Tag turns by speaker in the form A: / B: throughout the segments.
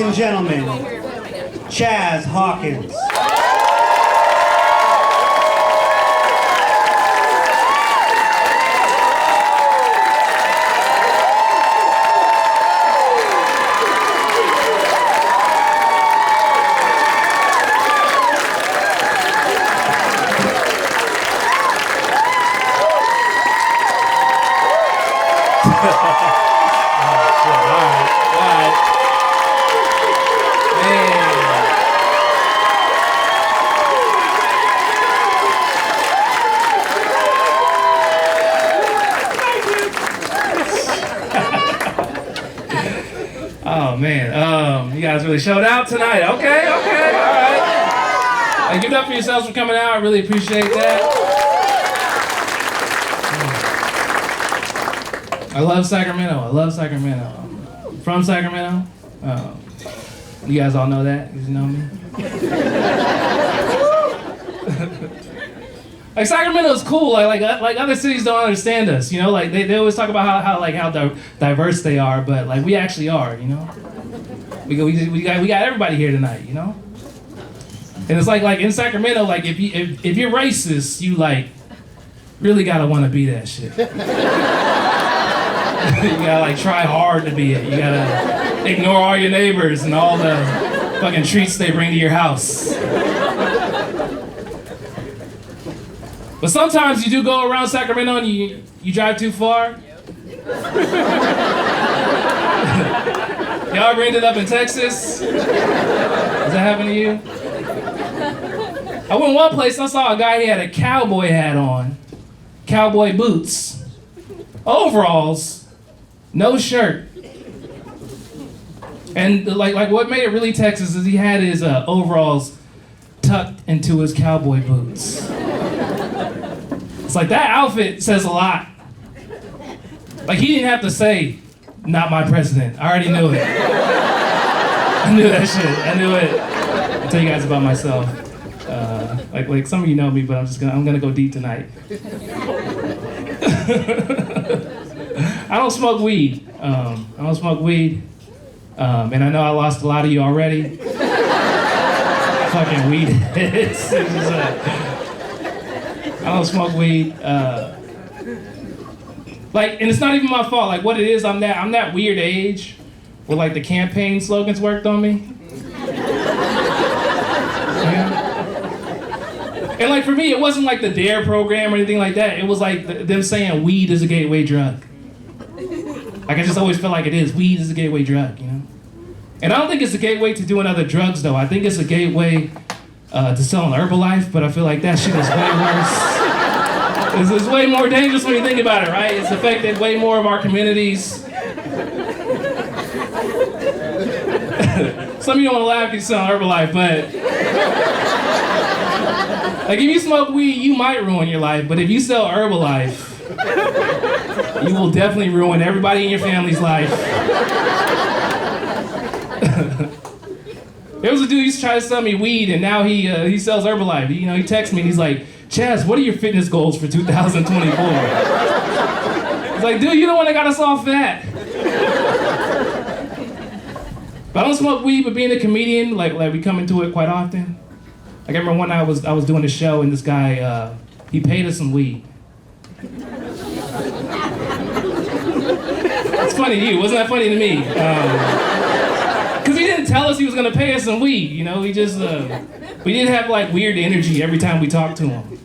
A: and gentlemen, Chazz Hawkins.
B: Oh man, you guys really showed out tonight. Okay, all right. Give it up for yourselves for coming out. I really appreciate that. I love Sacramento. From Sacramento. You guys all know that, you know me. Like Sacramento is cool. Like other cities don't understand us, you know. Like they always talk about how diverse they are, but like we actually are, you know. We got everybody here tonight, you know. And it's like in Sacramento, like if you're racist, you like really gotta want to be that shit. You gotta like try hard to be it. You gotta ignore all your neighbors and all the fucking treats they bring to your house. But sometimes you do go around Sacramento and you drive too far. Y'all ever ended up in Texas? Does that happen to you? I went one place and I saw a guy, he had a cowboy hat on, cowboy boots, overalls, no shirt. And like what made it really Texas is he had his overalls tucked into his cowboy boots. It's like that outfit says a lot. Like he didn't have to say, "Not my president." I already knew it. I knew that shit. I knew it. I'll tell you guys about myself. Like some of you know me, but I'm gonna go deep tonight. I don't smoke weed. And I know I lost a lot of you already. Fucking weed heads. I don't smoke weed. And it's not even my fault. Like what it is, I'm that weird age where like the campaign slogans worked on me. Yeah. And like for me, it wasn't like the DARE program or anything like that. It was like them saying weed is a gateway drug. Like I just always feel like it is. Weed is a gateway drug, you know? And I don't think it's a gateway to doing other drugs though. I think it's a gateway to selling Herbalife, but I feel like that shit is way worse. It's way more dangerous when you think about it, right? It's affected way more of our communities. Some of you don't want to laugh because you're selling Herbalife, but like if you smoke weed, you might ruin your life, but if you sell Herbalife, you will definitely ruin everybody in your family's life. There was a dude who used to try to sell me weed, and now he sells Herbalife. He texts me and he's like, "Chazz, what are your fitness goals for 2024? It's like, dude, you're the one that got us all fat. But I don't smoke weed, but being a comedian, like we come into it quite often. Like I remember one night I was doing a show and this guy, he paid us some weed. It's funny to you, wasn't that funny to me? Because he didn't tell us he was gonna pay us some weed, you know, we did have like weird energy every time we talked to him.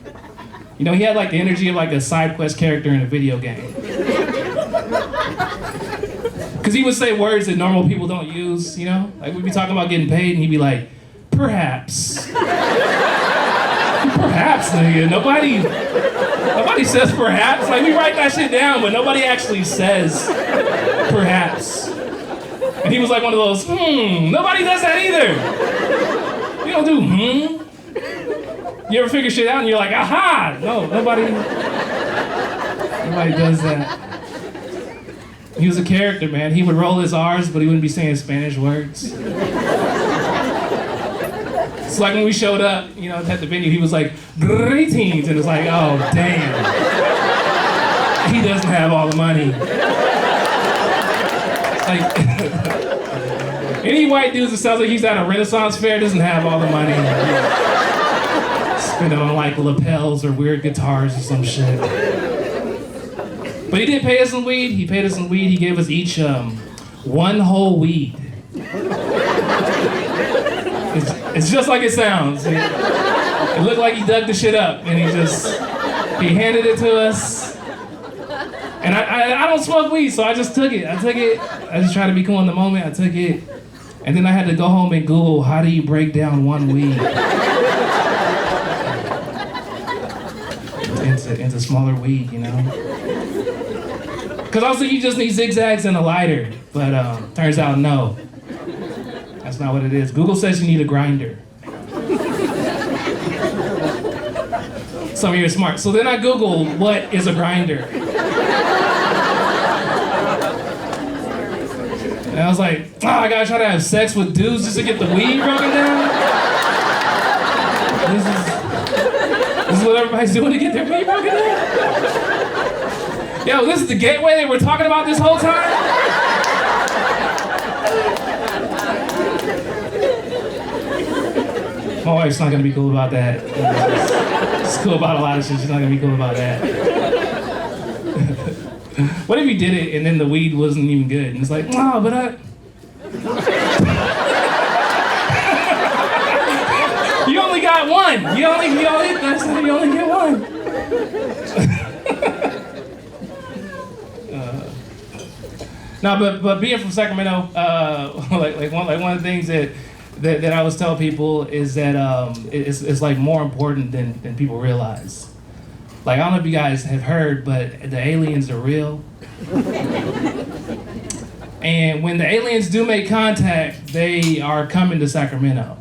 B: You know, he had like the energy of like a side quest character in a video game. Because he would say words that normal people don't use, you know? Like we'd be talking about getting paid and he'd be like, "Perhaps." Perhaps, nigga. Nobody says perhaps. Like we write that shit down, but nobody actually says perhaps. And he was like one of those, nobody does that either. You don't do You ever figure shit out and you're like, aha! No, nobody does that. He was a character, man. He would roll his R's, but he wouldn't be saying Spanish words. It's like when we showed up, you know, at the venue, he was like, "Greetings," and it's like, oh, damn. He doesn't have all the money. Like, Any white dudes that sounds like he's at a Renaissance fair doesn't have all the money. Spend it on like lapels or weird guitars or some shit. But he did pay us some weed. He paid us some weed. He gave us each one whole weed. It's just like it sounds. It looked like he dug the shit up and he handed it to us. And I don't smoke weed, so I just took it. I just tried to be cool in the moment. I took it. And then I had to go home and Google, how do you break down one weed into smaller weed, you know? Because I was thinking you just need zigzags and a lighter. But turns out, no. That's not what it is. Google says you need a grinder. Some of you are smart. So then I Googled, what is a grinder? And I was like, I gotta try to have sex with dudes just to get the weed broken down? This is what everybody's doing to get their weed broken down? Yo, this is the gateway they were talking about this whole time? My wife's not gonna be cool about that. She's cool about a lot of shit. She's not gonna be cool about that. What if you did it and then the weed wasn't even good? And it's like, no, but you only got one. You only get one. No, but being from Sacramento, like one of the things that I always tell people is that it's like more important than people realize. Like, I don't know if you guys have heard, but the aliens are real. And when the aliens do make contact, they are coming to Sacramento.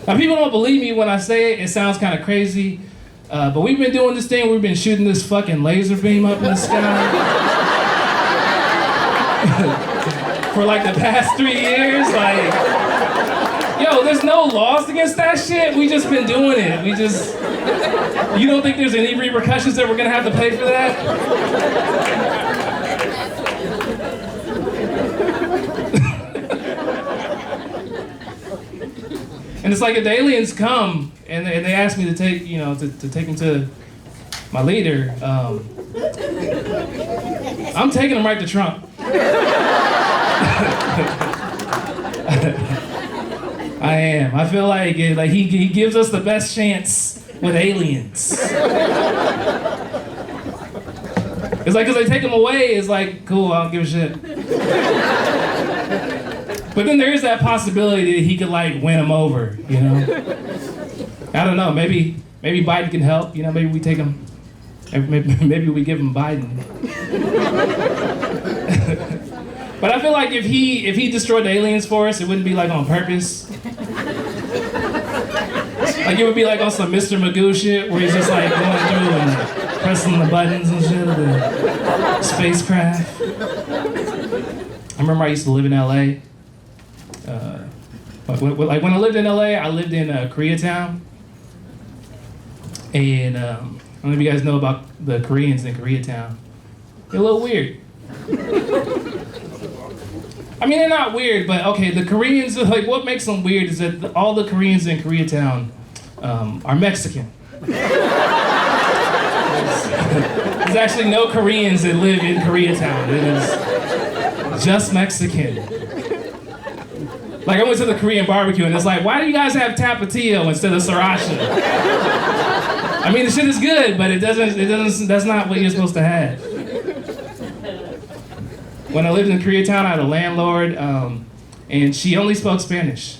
B: Now, people don't believe me when I say it. It sounds kind of crazy. But we've been doing this thing. We've been shooting this fucking laser beam up in the sky for like the past 3 years. Like, yo, there's no laws against that shit. We just been doing it. You don't think there's any repercussions that we're gonna have to pay for that? And it's like if the aliens come and they ask me to take, to take them to my leader, I'm taking them right to Trump. I am. I feel like he gives us the best chance with aliens. It's like, because they take him away, it's like, cool, I don't give a shit. But then there is that possibility that he could like win him over, you know? I don't know, maybe Biden can help, maybe we take him, maybe we give him Biden. But I feel like if he destroyed the aliens for us, it wouldn't be like on purpose. Like, it would be like on some Mr. Magoo shit where he's just like going through and pressing the buttons and shit of the spacecraft. I remember I used to live in LA. When I lived in LA, I lived in Koreatown. And I don't know if you guys know about the Koreans in Koreatown. They're a little weird. I mean, they're not weird, but okay, the Koreans, like, what makes them weird is that all the Koreans in Koreatown are Mexican. There's actually no Koreans that live in Koreatown. It is just Mexican. Like, I went to the Korean barbecue and it's like, why do you guys have tapatio instead of sriracha? I mean, the shit is good, but it doesn't, that's not what you're supposed to have. When I lived in Koreatown, I had a landlord, and she only spoke Spanish.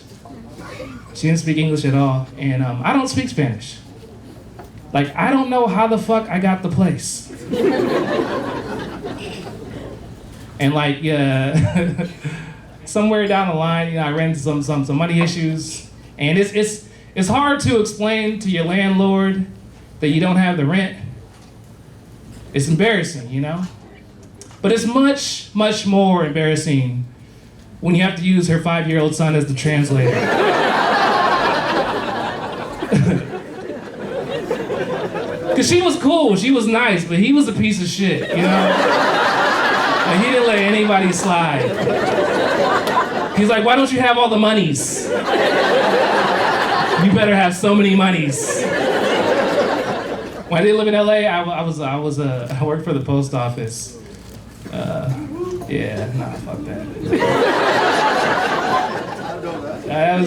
B: She didn't speak English at all, and I don't speak Spanish. Like, I don't know how the fuck I got the place. And like, somewhere down the line, I ran into some money issues, and it's hard to explain to your landlord that you don't have the rent. It's embarrassing, But it's much, much more embarrassing when you have to use her 5-year-old son as the translator. Because she was cool, she was nice, but he was a piece of shit, Like, he didn't let any anybody slide. He's like, why don't you have all the monies? You better have so many monies. When I did live in LA, I worked for the post office. Yeah, nah, fuck that. That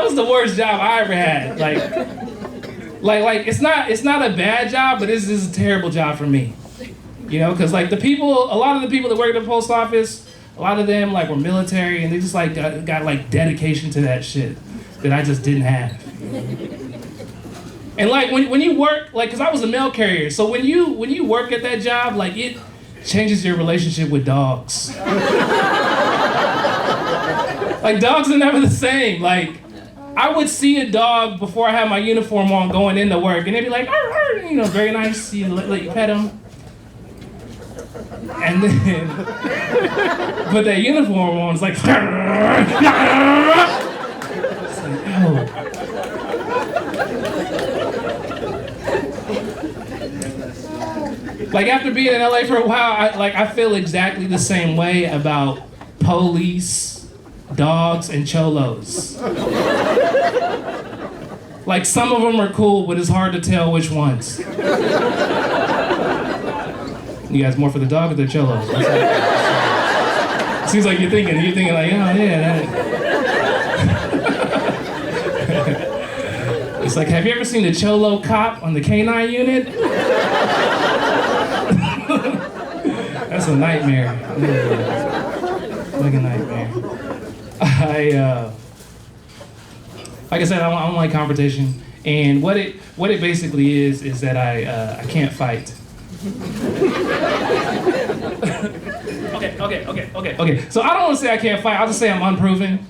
B: was the worst job I ever had. Like it's not a bad job, but this is a terrible job for me. You know, because like a lot of the people that work at the post office, a lot of them like were military, and they just like got like dedication to that shit that I just didn't have. And like when you work, like, cause I was a mail carrier, so when you work at that job, like it changes your relationship with dogs. Like dogs are never the same. Like I would see a dog before I had my uniform on going into work, and they'd be like, arr, arr, you know, very nice. You let you pet them, and then put that uniform on. It's like, it's like, oh. Like after being in LA for a while, I feel exactly the same way about police, dogs, and cholos. Like some of them are cool, but it's hard to tell which ones. You guys more for the dog or the cholos? Seems like you're thinking like, oh yeah, that. It's like, have you ever seen the cholo cop on the K9 unit? That's a nightmare. Like a nightmare. Like I said, I don't like competition, and what it basically is that I can't fight. Okay. So I don't want to say I can't fight. I'll just say I'm unproven.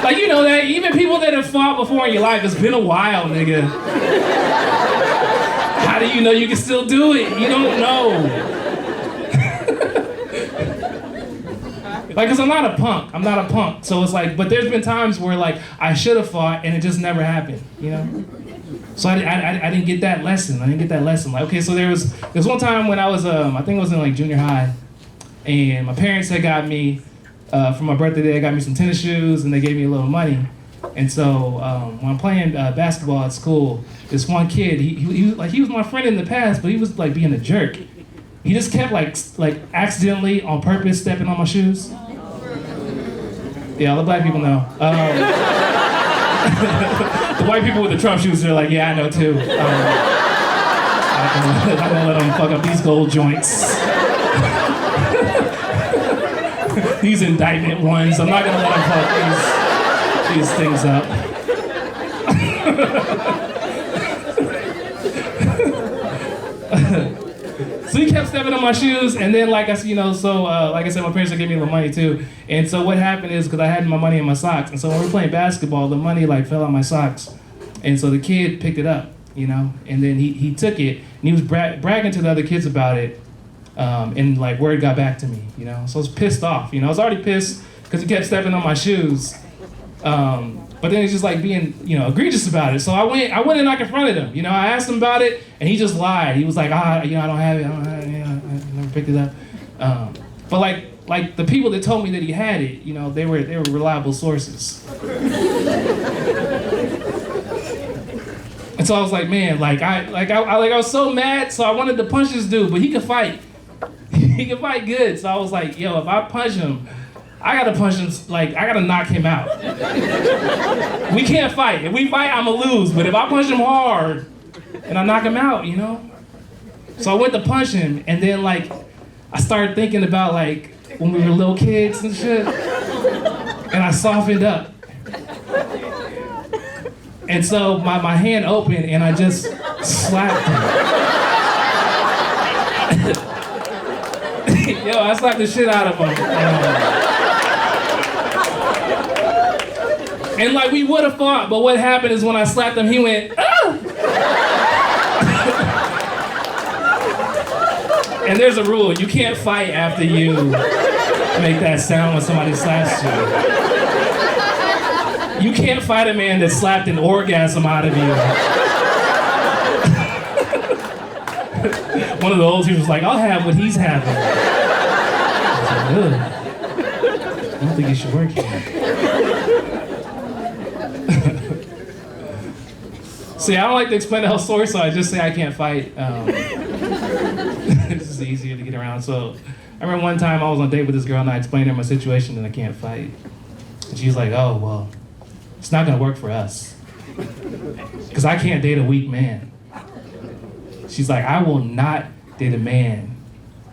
B: Like, you know that even people that have fought before in your life, it's been a while, nigga. How do you know you can still do it? You don't know. Like, cause I'm not a punk. So it's like, but there's been times where like I should have fought and it just never happened, you know? So I didn't get that lesson. Like, okay, so there was one time when I was, I think it was in like junior high, and my parents had got me, for my birthday, they got me some tennis shoes and they gave me a little money. And so when I'm playing basketball at school, this one kid, he was my friend in the past, but he was like being a jerk. He just kept like accidentally on purpose stepping on my shoes. Yeah, all the black people know. The white people with the Trump shoes, they're like, yeah, I know too. I'm gonna let them fuck up these gold joints. These indictment ones, I'm not gonna let them fuck these things up. So he kept stepping on my shoes, and then like I said, my parents would give me a little money too. And so what happened is, because I had my money in my socks, and so when we were playing basketball, the money like fell out my socks. And so the kid picked it up, you know, and then he took it, and he was bragging to the other kids about it, and like word got back to me, you know. So I was pissed off, you know. I was already pissed because he kept stepping on my shoes. But then he's just like being, you know, egregious about it. So I went and I confronted him. You know, I asked him about it, and he just lied. He was like, I don't have it. I never picked it up. But like the people that told me that he had it, you know, they were reliable sources. And so I was like, man, I was so mad. So I wanted to punch this dude, but he could fight. He could fight good. So I was like, yo, if I punch him, I gotta punch him, like, I gotta knock him out. We can't fight. If we fight, I'ma lose. But if I punch him hard and I knock him out, you know? So I went to punch him, and then, like, I started thinking about, like, when we were little kids and shit. And I softened up. And so my hand opened, and I just slapped him. Yo, I slapped the shit out of him. And like we would have fought, but what happened is when I slapped him, he went, ah! And there's a rule, you can't fight after you make that sound when somebody slaps you. You can't fight a man that slapped an orgasm out of you. One of the old people was like, I'll have what he's having. I was like, ugh. I don't think you should work here. See, I don't like to explain the whole story, so I just say I can't fight. It's just easier to get around. So I remember one time I was on a date with this girl and I explained to her my situation and I can't fight. And she was like, oh, well, it's not gonna work for us. Because I can't date a weak man. She's like, I will not date a man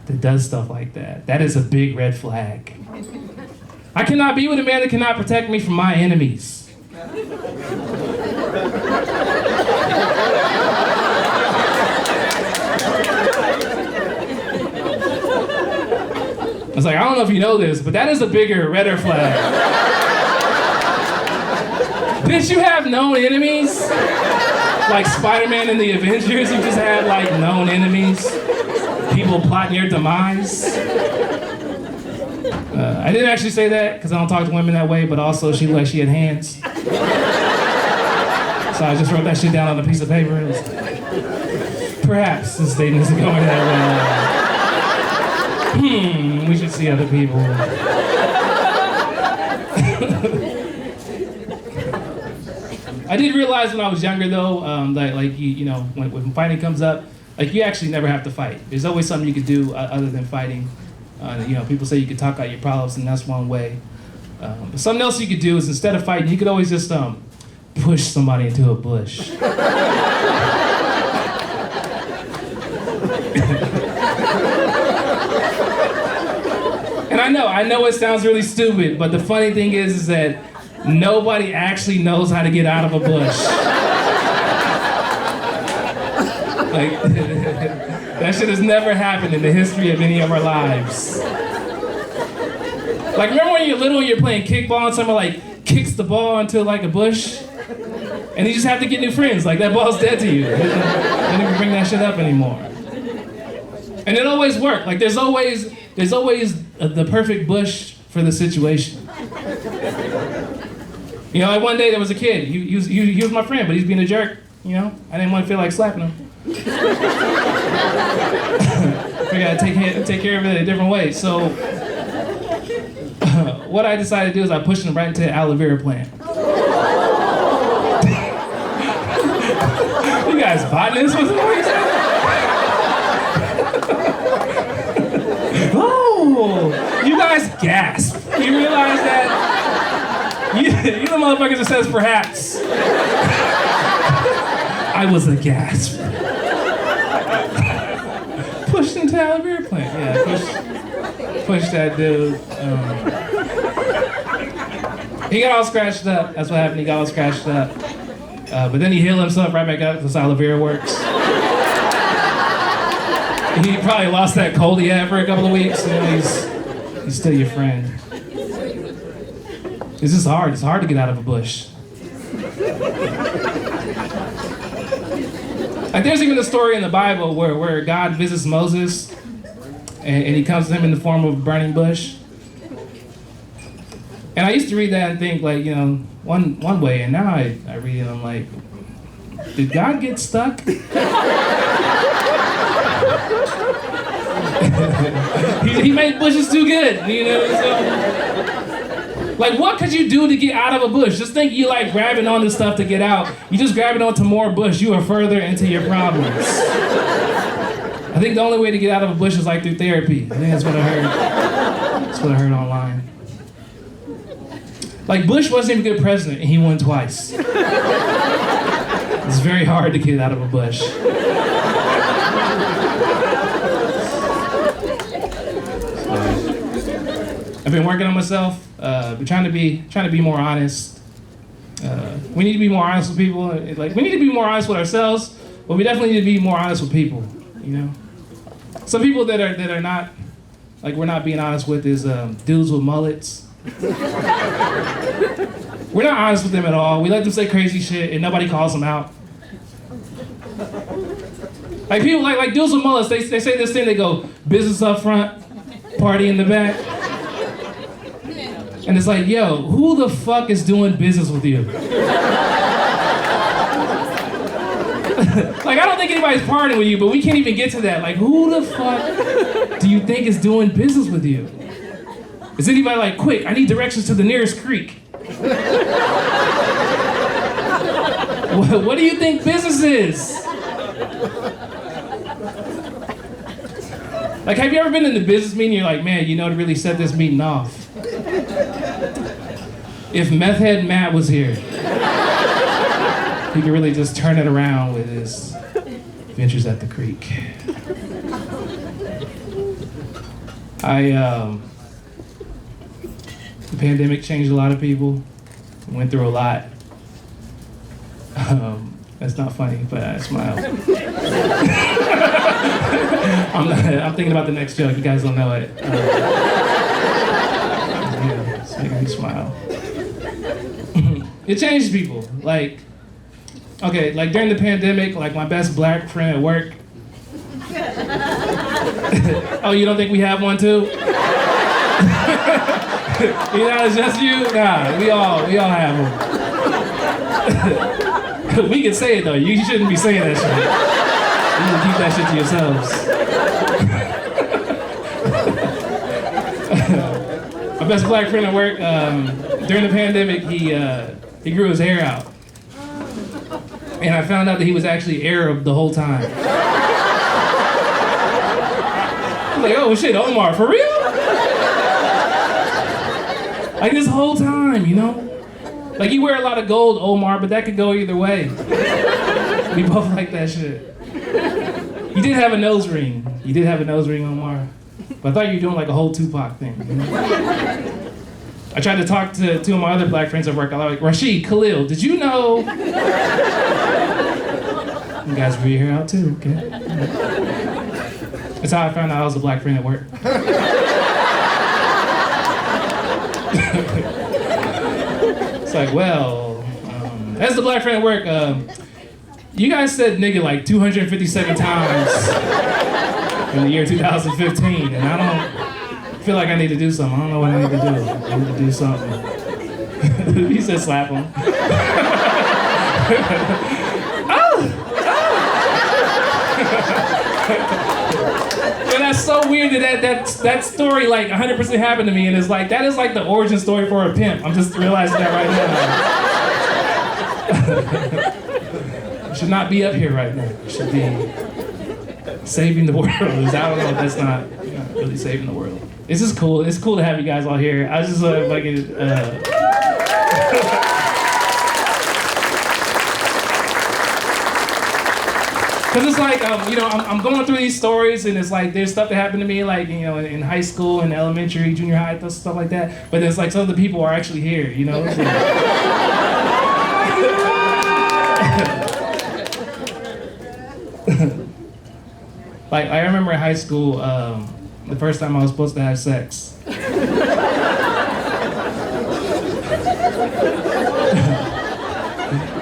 B: that does stuff like that. That is a big red flag. I cannot be with a man that cannot protect me from my enemies. I was like, I don't know if you know this, but that is a bigger, redder flag. Didn't you have known enemies? Like Spider-Man and the Avengers, you just had like known enemies? People plotting your demise? I didn't actually say that because I don't talk to women that way, but also she looked like she had hands. So I just wrote that shit down on a piece of paper. It was like, perhaps this statement isn't going that well. We should see other people. I did realize when I was younger though, that like you know, when fighting comes up, like you actually never have to fight. There's always something you could do other than fighting. You know, people say you can talk out your problems, and that's one way. But something else you could do is instead of fighting, you could always just push somebody into a bush. And I know it sounds really stupid, but the funny thing is that nobody actually knows how to get out of a bush. Like, that shit has never happened in the history of any of our lives. Like, remember when you're little and you're playing kickball and someone like kicks the ball into like a bush? And you just have to get new friends. Like, that ball's dead to you. They don't even bring that shit up anymore. And it always worked. Like, there's always the perfect bush for the situation. You know, like one day there was a kid. He was my friend, but he's being a jerk. You know, I didn't want to feel like slapping him. We gotta take care of it a different way. So, what I decided to do is I pushed him right into an aloe vera plant. You guys botanists? What's the noise? Oh, you guys gasp. You realize that? You the motherfuckers that says perhaps. I was a gasp. Pushed into aloe vera plant. Yeah, push that dude. He got all scratched up. That's what happened. He got all scratched up. But then he healed himself right back up because aloe vera works. He probably lost that cold he had for a couple of weeks. You know, he's still your friend. It's just hard. It's hard to get out of a bush. Like, there's even a story in the Bible where God visits Moses and he comes to him in the form of a burning bush. And I used to read that and think, like, you know, one way, and now I read it and I'm like, did God get stuck? he made bushes too good, you know? So, like, what could you do to get out of a bush? Just think you like grabbing onto stuff to get out. You just grabbing onto more bush, you are further into your problems. I think the only way to get out of a bush is like through therapy. I think that's what I heard. That's what I heard online. Like, Bush wasn't even a good president and he won twice. It's very hard to get out of a bush. I've been working on myself. Been trying to be more honest. We need to be more honest with people. Like, we need to be more honest with ourselves, but we definitely need to be more honest with people. You know, some people that are not, like, we're not being honest with is dudes with mullets. We're not honest with them at all. We let them say crazy shit and nobody calls them out. Like, people like dudes with mullets, they say this thing, they go, business up front, party in the back. And it's like, yo, who the fuck is doing business with you? Like, I don't think anybody's partying with you, but we can't even get to that. Like, who the fuck do you think is doing business with you? Is anybody like, quick, I need directions to the nearest creek? What do you think business is? Like, have you ever been in the business meeting and you're like, man, you know, to really set this meeting off? If Meth Head Matt was here, he could really just turn it around with his ventures at the creek. The pandemic changed a lot of people. Went through a lot. That's not funny, but I smiled. I'm thinking about the next joke. You guys don't know it. Yeah, it's making me smile. It changed people. Like, okay, like during the pandemic, like my best black friend at work. Oh, you don't think we have one too? You know, it's just you? Nah, we all have them. We can say it though. You shouldn't be saying that shit. You can keep that shit to yourselves. My best black friend at work, during the pandemic, he grew his hair out. And I found out that he was actually Arab the whole time. I was like, oh shit, Omar, for real? Like this whole time, you know? Like you wear a lot of gold, Omar, but that could go either way. We both like that shit. You did have a nose ring. You did have a nose ring, Omar. But I thought you were doing like a whole Tupac thing. You know? I tried to talk to two of my other black friends at work. I was like, Rashid, Khalil, did you know? You guys were here out too, okay? That's how I found out I was a black friend at work. It's like, well, as the black friend at work, you guys said nigga like 257 times in the year 2015, and I don't feel like I need to do something. I don't know what I need to do. I need to do something. He said slap him. And that's so weird that story like 100% happened to me, and it's like that is like the origin story for a pimp. I'm just realizing that right now. Should not be up here right now. Should be saving the world. I don't know if that's not really saving the world. It's just cool. It's cool to have you guys all here. I was just fucking. Cause it's like, you know, I'm going through these stories, and it's like there's stuff that happened to me, like you know, in high school, and elementary, junior high, stuff like that. But it's like some of the people are actually here, you know. Like I remember in high school, the first time I was supposed to have sex.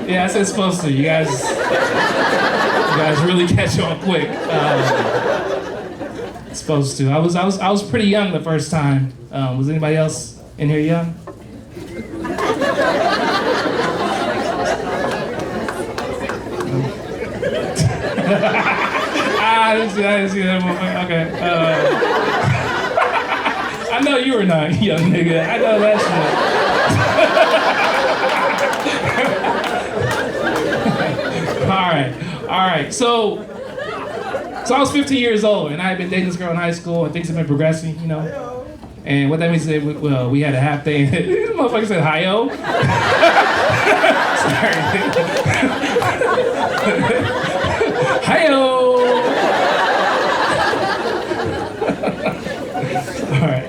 B: Yeah, I said supposed to. You guys really catch on quick. Supposed to. I was pretty young the first time. Was anybody else in here young? I didn't see that motherfucker. Okay. I know you were not young, nigga. I know that shit. All right. So I was 15 years old, and I had been dating this girl in high school, and things have been progressing, you know. And what that means is that we had a half day. This motherfucker said hi-yo. Sorry. Hi-yo. All right.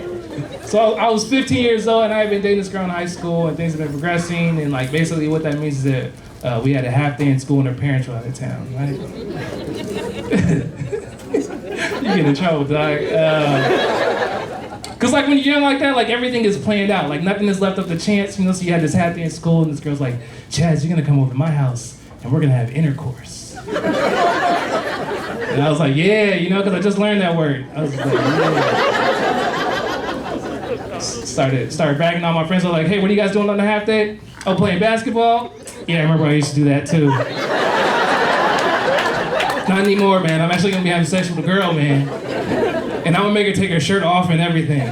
B: So I was 15 years old, and I had been dating this girl in high school, and things have been progressing, and like basically what that means is that we had a half day in school, and her parents were out of town, right? You get in trouble, dog. Cause like when you're young like that, like everything is planned out. Like nothing is left up to chance, you know. So you had this half day in school, and this girl's like, Chazz, you're gonna come over to my house, and we're gonna have intercourse. And I was like, yeah, you know, cause I just learned that word. I was like, yeah. Started bragging on my friends. I was like, hey, what are you guys doing on the half day? Oh, playing basketball? Yeah, I remember I used to do that too. Not anymore, man. I'm actually gonna be having sex with a girl, man. And I'm gonna make her take her shirt off and everything.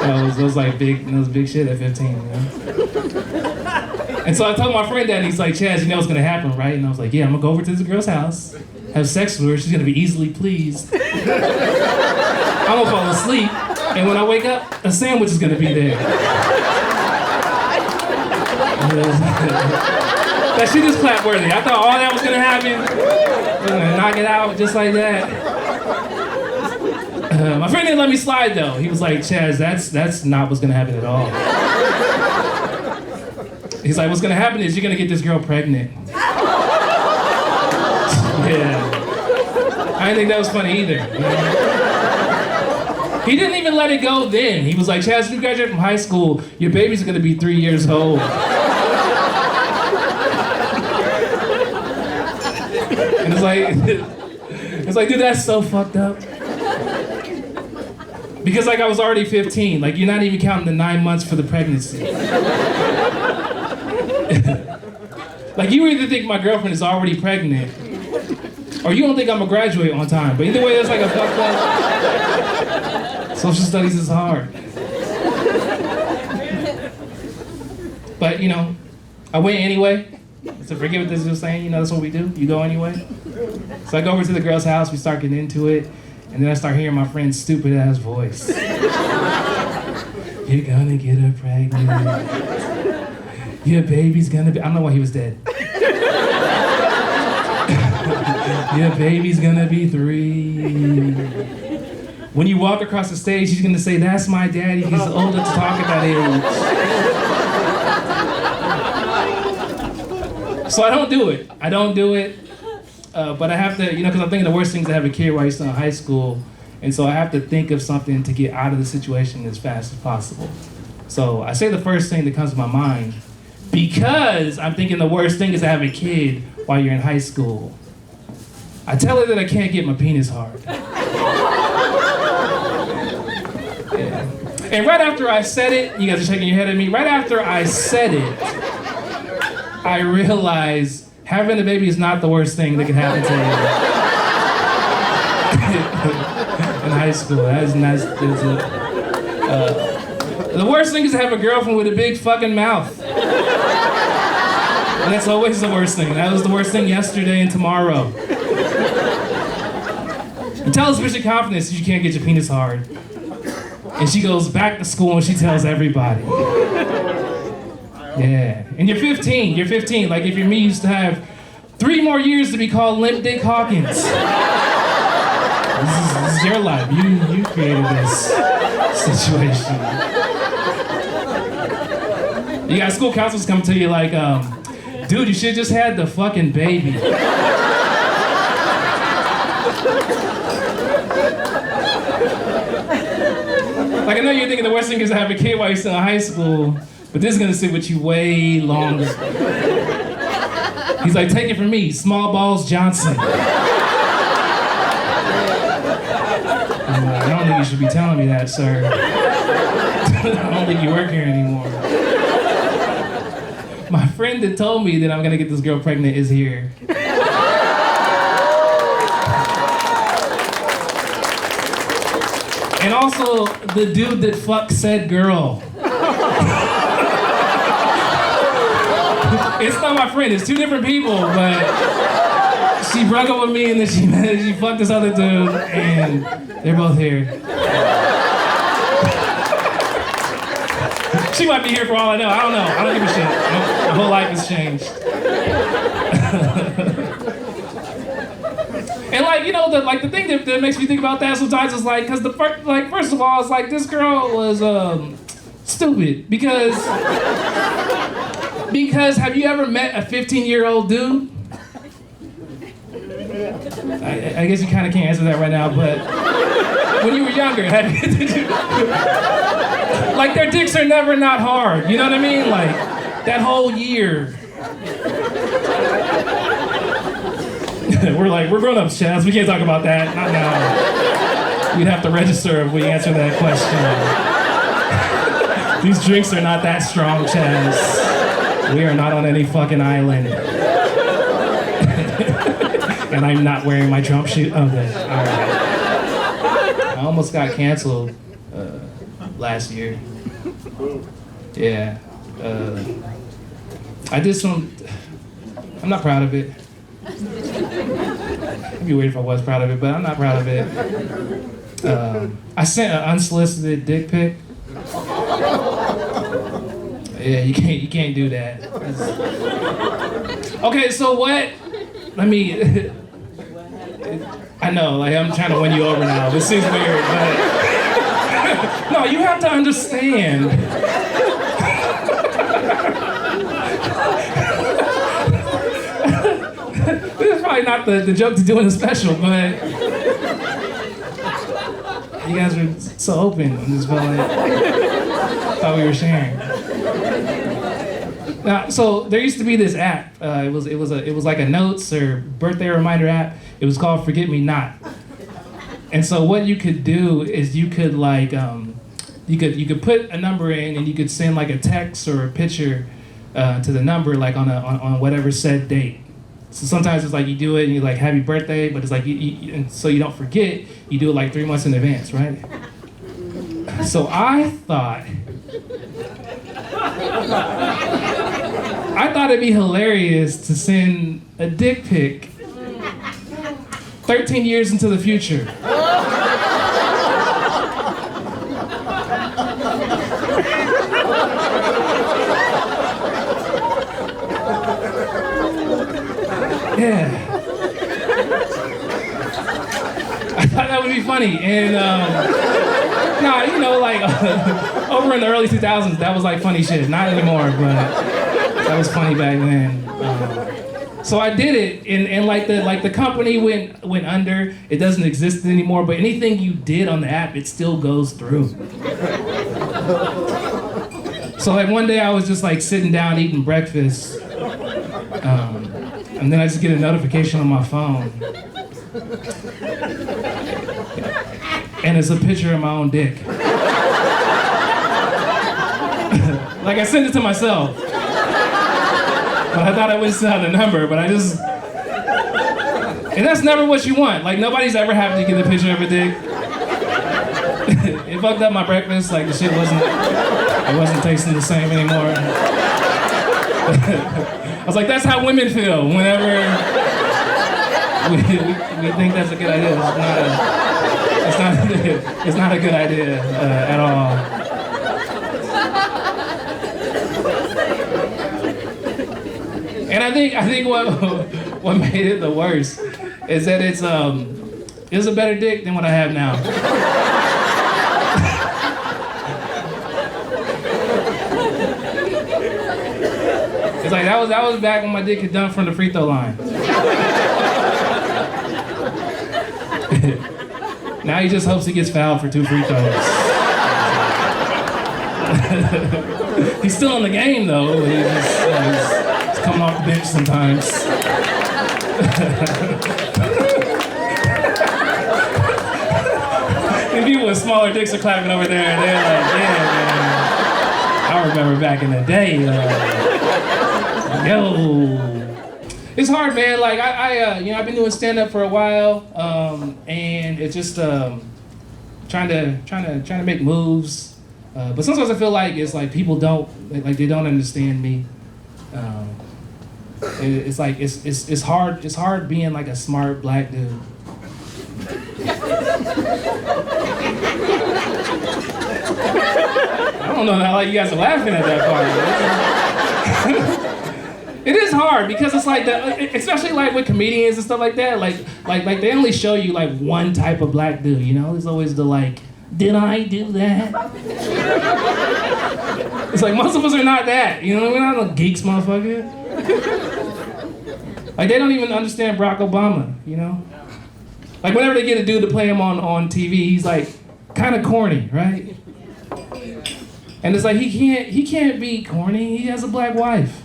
B: That was big shit at 15, man. And so I told my friend that, and he's like, Chazz, you know what's gonna happen, right? And I was like, yeah, I'm gonna go over to this girl's house, have sex with her, she's gonna be easily pleased. I'm gonna fall asleep, and when I wake up, a sandwich is gonna be there. That shit is clap worthy. I thought all that was gonna happen. I'm gonna knock it out just like that. My friend didn't let me slide though. He was like, Chazz, that's not what's gonna happen at all. He's like, what's gonna happen is you're gonna get this girl pregnant. Yeah. I didn't think that was funny either. You know? He didn't even let it go then. He was like, Chazz, when you graduate from high school, your baby's gonna be 3 years old. And it's like, dude, that's so fucked up. Because like I was already 15, like you're not even counting the 9 months for the pregnancy. Like you either think my girlfriend is already pregnant, or you don't think I'm gonna graduate on time. But either way, it's like a fucked up. Social studies is hard. But you know, I went anyway. So forget what this was saying, you know, that's what we do. You go anyway. So I go over to the girl's house, we start getting into it, and then I start hearing my friend's stupid ass voice. You're gonna get her pregnant. Your baby's gonna be, I don't know why he was dead. Your baby's gonna be 3. When you walk across the stage, he's gonna say, that's my daddy, he's older to talk at that age. So I don't do it. But I have to, you know, because I'm thinking the worst thing is to have a kid while you're still in high school. And so I have to think of something to get out of the situation as fast as possible. So I say the first thing that comes to my mind, because I'm thinking the worst thing is to have a kid while you're in high school. I tell her that I can't get my penis hard. Yeah. And right after I said it, you guys are shaking your head at me, right after I said it, I realized having a baby is not the worst thing that can happen to you. In high school, the worst thing is to have a girlfriend with a big fucking mouth. And that's always the worst thing. That was the worst thing yesterday and tomorrow. You tell this bitch in confidence that you can't get your penis hard. And she goes back to school and she tells everybody. Yeah. And you're 15. Like if you're me, you used to have 3 more years to be called Limp Dick Hawkins. This is your life. You created this situation. You got school counselors come to you like, dude, you should just had the fucking baby. Like I know you're thinking the worst thing is to have a kid while you're still in high school, but this is gonna sit with you way longer. He's like, take it from me, Small Balls Johnson. I don't think you should be telling me that, sir. I don't think you work here anymore. My friend that told me that I'm gonna get this girl pregnant is here. And also, the dude that fucked said girl. It's not my friend, it's 2 different people, but she broke up with me and then she fucked this other dude, and they're both here. She might be here for all I know. I don't know. I don't give a shit. My whole life has changed. And like, you know, the thing that makes me think about that sometimes is like, cause first of all, it's like this girl was stupid because have you ever met a 15-year-old dude? I guess you kind of can't answer that right now, but when you were younger, like their dicks are never not hard, you know what I mean? Like that whole year. We're grown-ups, Chazz. We can't talk about that. Not now. We'd have to register if we answer that question. These drinks are not that strong, Chazz. We are not on any fucking island. And I'm not wearing my Trump shoe. Okay, all right. I almost got canceled last year. Yeah. I did some. I'm not proud of it. It'd be weird if I was proud of it, but I'm not proud of it. I sent an unsolicited dick pic. Yeah, you can't do that. Okay, so what? Let me. I know, like I'm trying to win you over now. This seems weird, but no, you have to understand. This is probably not the joke to do in a special, but you guys are so open. I just felt like thought we were sharing. Now, so there used to be this app. It was like a notes or birthday reminder app. It was called Forget Me Not. And so what you could do is you could like you could put a number in and you could send like a text or a picture to the number like on whatever said date. So sometimes it's like you do it and you're like happy birthday, but it's like and so you don't forget. You do it like 3 months in advance, right? So I thought it'd be hilarious to send a dick pic 13 years into the future. Yeah. I thought that would be funny. And, nah, you know, like, over in the early 2000s, that was like funny shit. Not anymore, but that was funny back then. So I did it, and like the company went under. It doesn't exist anymore, but anything you did on the app, it still goes through. So like one day I was just like sitting down eating breakfast, and then I just get a notification on my phone. And it's a picture of my own dick. Like I sent it to myself. But I thought I wouldn't send out a number, but I just... And that's never what you want. Like nobody's ever happy to get a picture of a dick. It fucked up my breakfast, like the shit wasn't tasting the same anymore. I was like, that's how women feel whenever we think that's a good idea. It's not a good idea at all. And I think what made it the worst is that it's a better dick than what I have now. It's like that was back when my dick had done from the free throw line. Now he just hopes he gets fouled for 2 free throws. He's still in the game though. He's coming off the bench sometimes. And people with smaller dicks are clapping over there, and they're like, yeah, man. I remember back in the day. Yo. It's hard, man. Like I've been doing stand-up for a while, and it's just trying to make moves. But sometimes I feel like it's like people don't understand me. It's like it's hard being like a smart black dude. I don't know how like you guys are laughing at that part. It is hard because it's like especially like with comedians and stuff like that. Like they only show you like one type of black dude. You know, there's always the like, did I do that? It's like most of us are not that. You know, we're not no geeks, motherfucker. Like they don't even understand Barack Obama. You know, like whenever they get a dude to play him on TV, he's like kind of corny, right? And it's like he can't be corny. He has a black wife.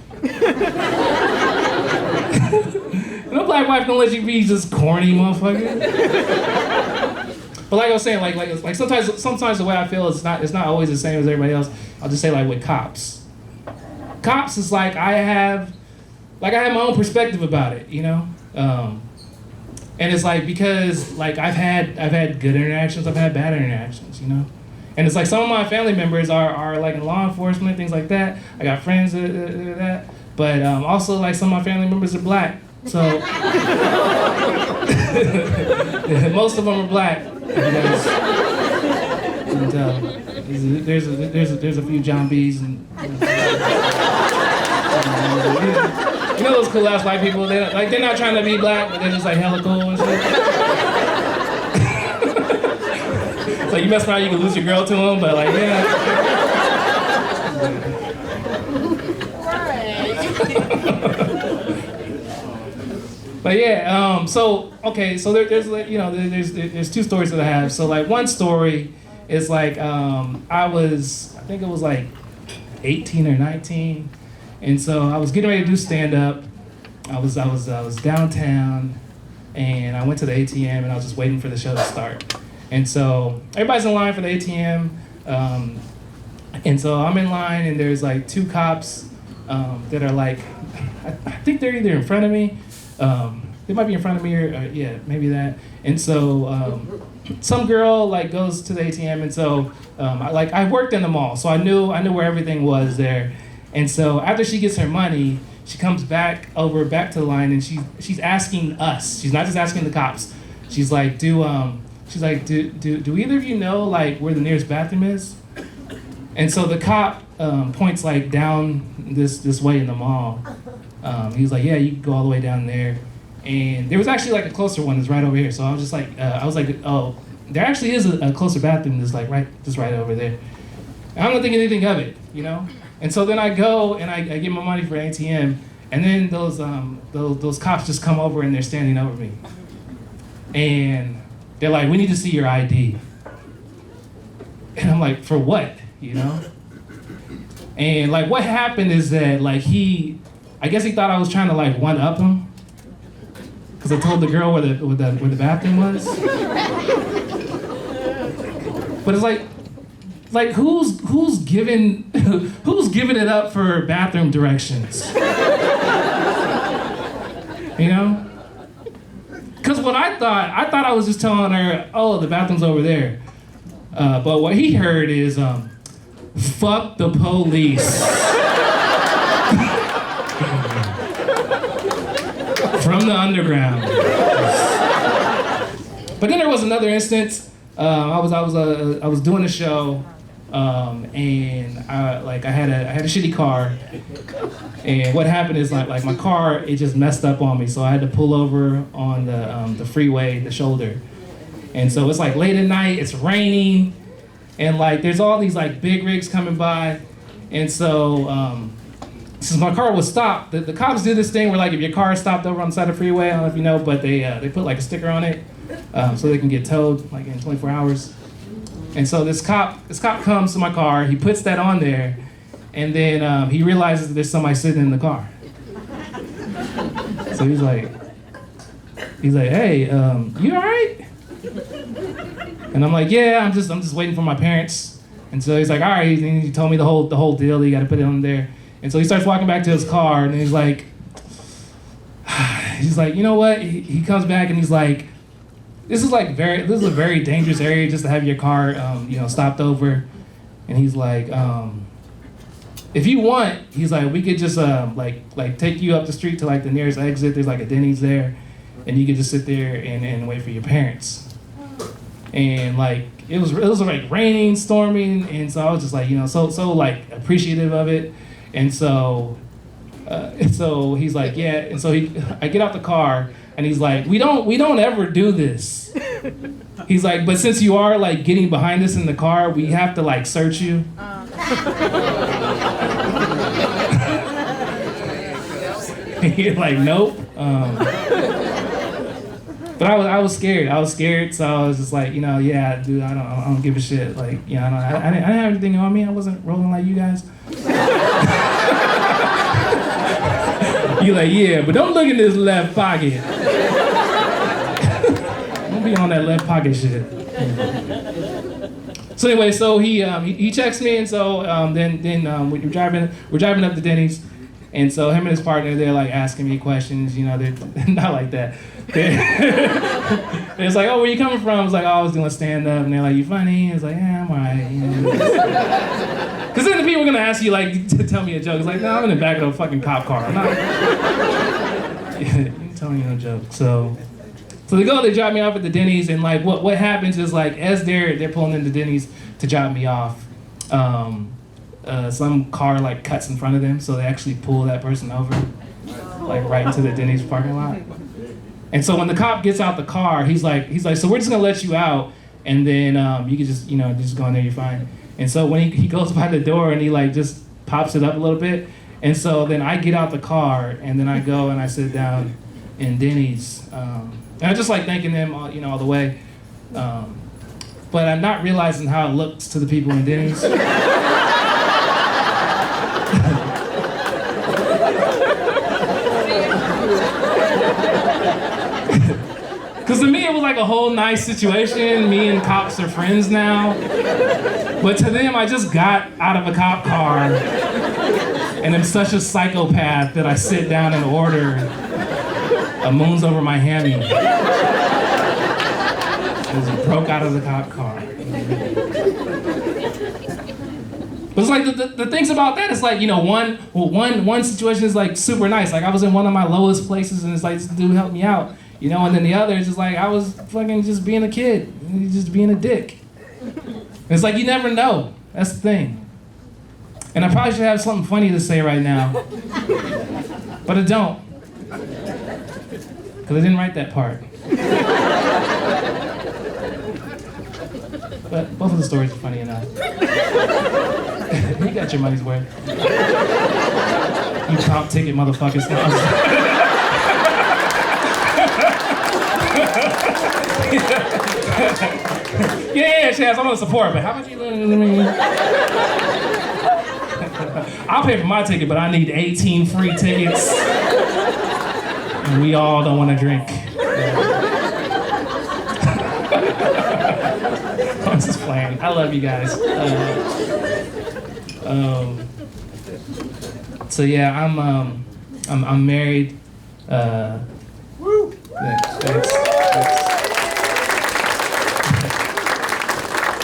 B: No black wife don't let you be just corny, motherfucker. But like I was saying, like sometimes the way I feel is not always the same as everybody else. I'll just say like with cops. Cops is like I have my own perspective about it, you know. And it's like, because like I've had good interactions, I've had bad interactions, you know? And it's like some of my family members are like in law enforcement, things like that. I got friends that, but also like some of my family members are black. So most of them are black. And, there's a few John B's and you know those cool ass white people. They're not trying to be black, but they're just like hella cool and shit. It's like you mess around, you can lose your girl to them, but like yeah. But yeah, so okay, so there's you know there's two stories that I have. So like one story is like I think it was like 18 or 19, and so I was getting ready to do stand up. I was downtown, and I went to the ATM, and I was just waiting for the show to start. And so everybody's in line for the ATM, and so I'm in line, and there's like two cops that are like, I think they're either in front of me. They might be in front of me, or yeah, maybe that. And so some girl like goes to the ATM, and so I worked in the mall, so I knew where everything was there. And so after she gets her money, she comes back to the line, and she's asking us. She's not just asking the cops. She's like, do either of you know like where the nearest bathroom is? And so the cop points like down this way in the mall. He's like, yeah, you can go all the way down there. And there was actually like a closer one that's right over here. So I was just like, oh, there actually is a closer bathroom that's like right over there. And I don't think anything of it, you know? And so then I go and I get my money for ATM, and then those cops just come over and they're standing over me. And they're like, we need to see your ID. And I'm like, for what, you know? And like what happened is that like I guess he thought I was trying to like one up him, because I told the girl where the bathroom was. But it's like who's giving it up for bathroom directions? You know? Because what I thought I was just telling her, oh, the bathroom's over there. But what he heard is, fuck the police. From the underground. But then there was another instance. I was doing a show, and I had a shitty car, and what happened is like my car, it just messed up on me, so I had to pull over on the freeway, the shoulder, and so it's like late at night, it's raining, and like there's all these like big rigs coming by, and so since my car was stopped, the cops do this thing where like if your car is stopped over on the side of the freeway, I don't know if you know, but they put like a sticker on it so they can get towed like in 24 hours. And so this cop comes to my car, he puts that on there, and then he realizes that there's somebody sitting in the car. So he's like, hey, you all right? And I'm like, yeah, I'm just waiting for my parents. And so he's like, all right, and he told me the whole deal, you got to put it on there. And so he starts walking back to his car, and he's like, you know what? He comes back and he's like, this is a very dangerous area just to have your car, stopped over. And he's like, if you want, he's like, we could just like take you up the street to like the nearest exit. There's like a Denny's there, and you could just sit there and wait for your parents. And like it was like raining, storming, and so I was just like, so like appreciative of it. And so he's like, yeah. And so I get out the car, and he's like, we don't ever do this. He's like, but since you are like getting behind us in the car, we have to like search you. You're like, nope. But I was scared. So I was just like, yeah, dude, I don't give a shit. Like, I didn't have anything on me. I wasn't rolling like you guys. You're like, yeah, but don't look in this left pocket. Don't be on that left pocket shit. So anyway, so he checks me, and so then we're driving up to Denny's, And so him and his partner, they're like asking me questions, you know, they're not like that. It's like, oh, where you coming from? I was like, oh, I was doing stand-up. And they're like, you funny? I was like, yeah, I'm all right. Because then the people are going to ask you, like, to tell me a joke. It's like, no, I'm in the back of a fucking cop car. I'm not... Yeah, you can tell me no joke. So they go, they drop me off at the Denny's. And, like, what happens is, like, as they're pulling into Denny's to drop me off, some car like cuts in front of them, so they actually pull that person over, like right into the Denny's parking lot. And so when the cop gets out the car, he's like, so we're just gonna let you out, and then you can just, just go in there, you're fine. And so when he goes by the door and he like just pops it up a little bit, and so then I get out the car and then I go and I sit down in Denny's, and I just like thanking them, all the way. But I'm not realizing how it looks to the people in Denny's. Because to me, it was like a whole nice situation. Me and cops are friends now. But to them, I just got out of a cop car and I'm such a psychopath that I sit down and order a Moons Over my hammy. Because I broke out of the cop car. But it's like the things about that, it's like, one situation is like super nice. Like I was in one of my lowest places and it's like, this dude helped me out. And then the other is just like, I was fucking just being a kid, just being a dick. It's like, you never know. That's the thing. And I probably should have something funny to say right now, but I don't. Because I didn't write that part. But both of the stories are funny enough. You got your money's worth. You comp ticket motherfuckers. Yeah, Chazz, I'm gonna support, but how much you I'll pay for my ticket, but I need 18 free tickets. And we all don't want to drink. I'm just playing. I love you guys. So yeah, I'm married. Thanks.